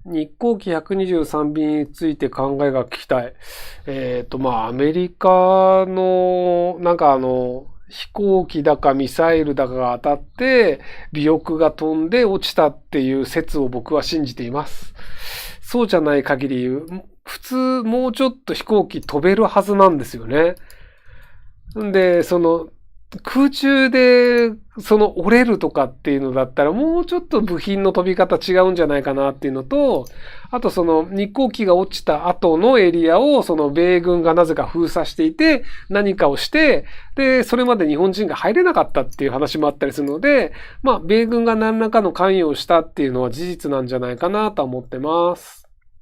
日航機123便について考えが聞きたい。アメリカの、飛行機だかミサイルだかが当たって、尾翼が飛んで落ちたっていう説を僕は信じています。そうじゃない限り、普通もうちょっと飛行機飛べるはずなんですよね。んで、空中で、折れるとかっていうのだったら、もうちょっと部品の飛び方違うんじゃないかなっていうのと、あと日航機が落ちた後のエリアを、米軍がなぜか封鎖していて、何かをして、で、それまで日本人が入れなかったっていう話もあったりするので、米軍が何らかの関与をしたっていうのは事実なんじゃないかなと思ってます。